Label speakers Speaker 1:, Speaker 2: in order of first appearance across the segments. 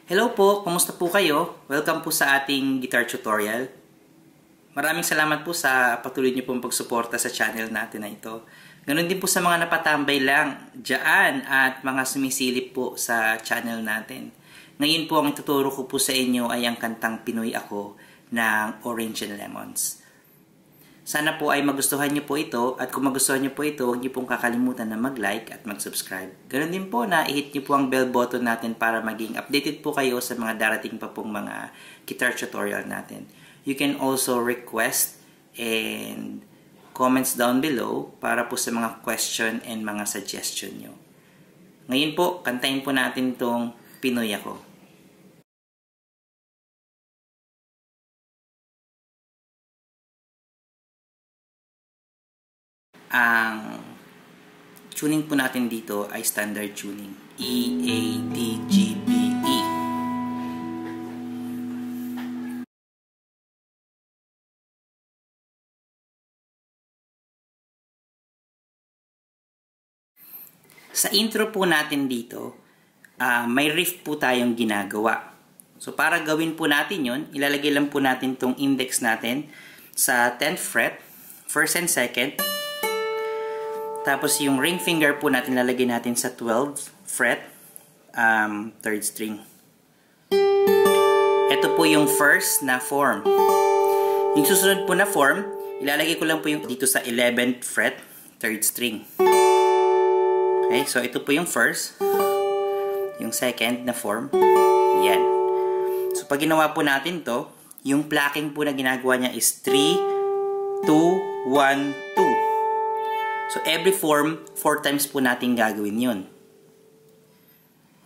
Speaker 1: Hello po, kumusta po kayo? Welcome po sa ating guitar tutorial. Maraming salamat po sa patuloy niyo pong pagsuporta sa channel natin na ito. Ganon din po sa mga napatambay lang dyan at mga sumisilip po sa channel natin. Ngayon po ang ituturo ko po sa inyo ay ang kantang Pinoy Ako ng Orange and Lemons. Sana po ay magustuhan niyo po ito at kung magustuhan niyo po ito, huwag niyo pong kakalimutan na mag-like at mag-subscribe. Ganon din po na i-hit niyo po ang bell button natin para maging updated po kayo sa mga darating pa pong mga guitar tutorial natin. You can also request and comments down below para po sa mga question and mga suggestion niyo. Ngayon po, kantahin po natin itong Pinoy Ako. Ang tuning po natin dito ay standard tuning. E, A, D, G, B, E. Sa intro po natin dito, may riff po tayong ginagawa. So para gawin po natin yun, ilalagay lang po natin tong index natin sa 10th fret, 1st and 2nd. Tapos yung ring finger po natin lalagay natin sa 12th fret, 3rd string. Ito po yung first na form. Yung susunod po na form, ilalagay ko lang po yung dito sa 11th fret, 3rd string. Okay, so ito po yung first. Yung second na form. Yan. So pag ginawa po natin to, yung plucking po na ginagawa niya is 3, 2, 1, 2. So, every form, 4 times po natin gagawin yun.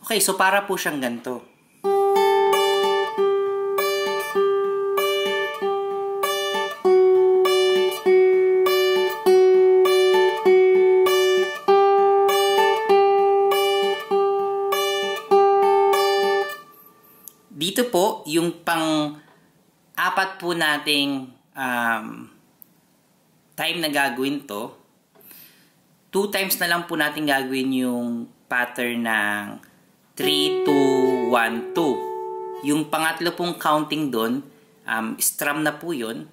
Speaker 1: Okay, so para po siyang ganito. Dito po, yung pang-apat po nating time na gagawin to, 2 times na lang po natin gagawin yung pattern ng 3, 2, 1, 2. Yung pangatlo pong counting doon, strum na po yun.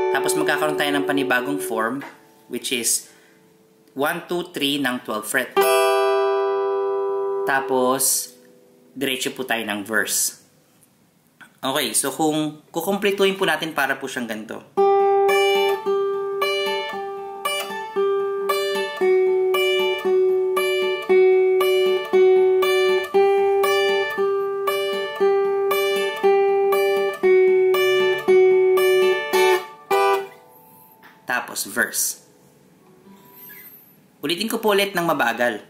Speaker 1: Tapos magkakaroon tayo ng panibagong form, which is 1, 2, 3 ng 12 fret. Tapos, diretso po tayo ng verse. Okay, so kung kukumpletuhin po natin para po siyang ganito. Tapos verse. Ulitin ko po ulit ng mabagal.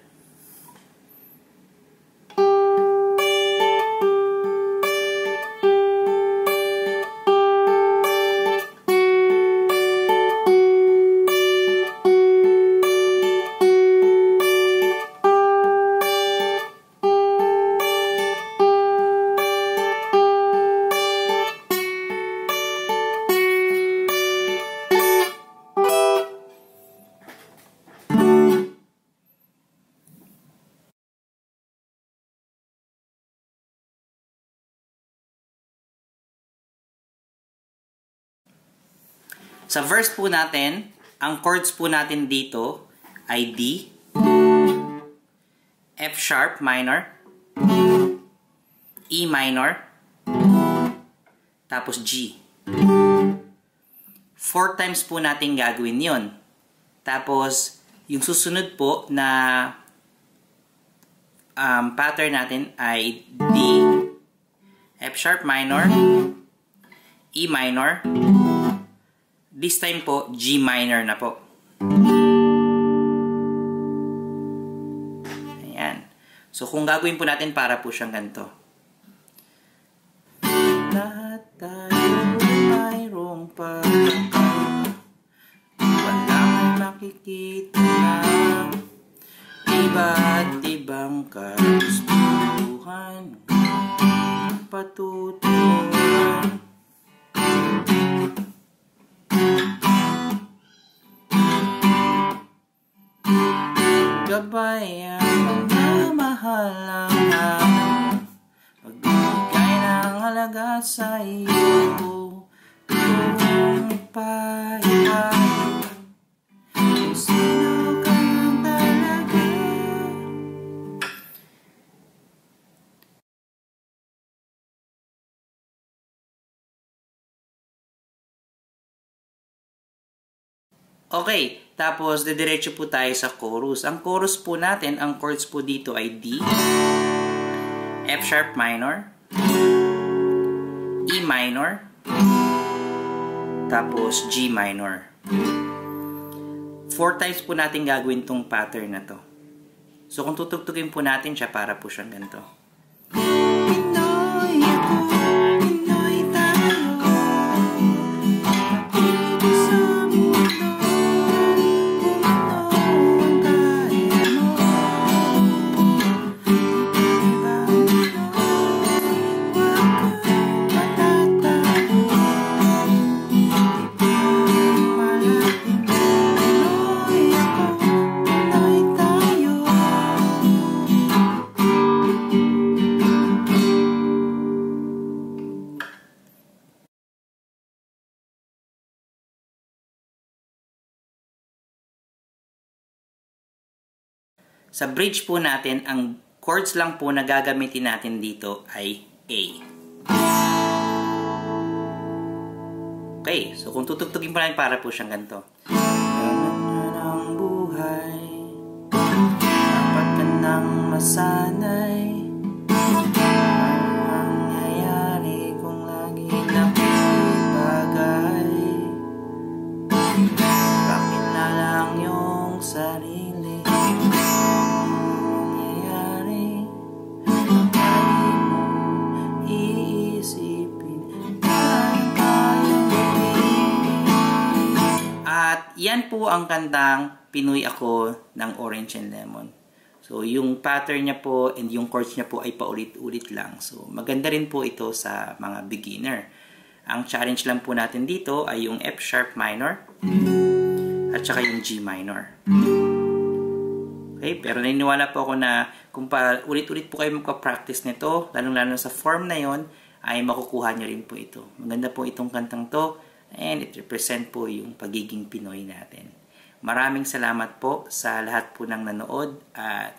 Speaker 1: Sa verse po natin, ang chords po natin dito ay D, F sharp minor, E minor, tapos G. 4 times po natin gagawin yon. Tapos, yung susunod po na pattern natin ay D, F sharp minor, E minor, this time po, G minor na po. Ayan. So, kung gagawin po natin para po siyang ganito. Lahat tayo mayroong pagkakaiba. Walang nakikita na iba't ibang kagustuhan. Patutunan. Gabay ang pagmamahal ng sa iyo kung pahirapan kung sino ka talaga. Okay, tapos didiretso po tayo sa chorus. Ang chorus po natin, ang chords po dito ay D, F sharp minor, E minor, tapos G minor. 4 times po natin gagawin tong pattern na to. So kung tutugtugin po natin siya, para po siyang ganito. Sa bridge po natin, ang chords lang po na gagamitin natin dito ay A. Okay, so kung tutugtugin po natin, para po siyang ganito. Ang buhay, dapat ka nang masanay. Ang nangyayari kung lagi nakikipagay. Bakit na lang yung sarili? Yan po ang kantang Pinoy Ako ng Orange and Lemon. So, yung pattern niya po and yung chords niya po ay paulit-ulit lang. So, maganda rin po ito sa mga beginner. Ang challenge lang po natin dito ay yung F sharp minor at saka yung G minor. Okay, pero naniniwala po ako na kung ulit-ulit po kayo magpa-practice nito, lalong-lalo sa form na yon, ay makukuha nyo rin po ito. Maganda po itong kantang to. And it represent po yung pagiging Pinoy natin. Maraming salamat po sa lahat po ng nanood at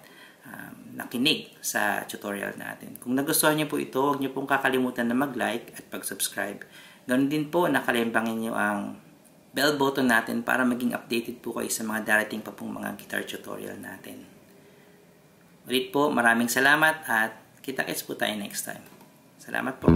Speaker 1: nakinig sa tutorial natin. Kung nagustuhan niyo po ito, huwag niyo pong kakalimutan na mag-like at pag-subscribe. Ganoon din po, nakalimbangin niyo ang bell button natin para maging updated po kayo sa mga darating pa pong mga guitar tutorial natin. Ulit po, maraming salamat at kita-kits po tayo next time. Salamat po.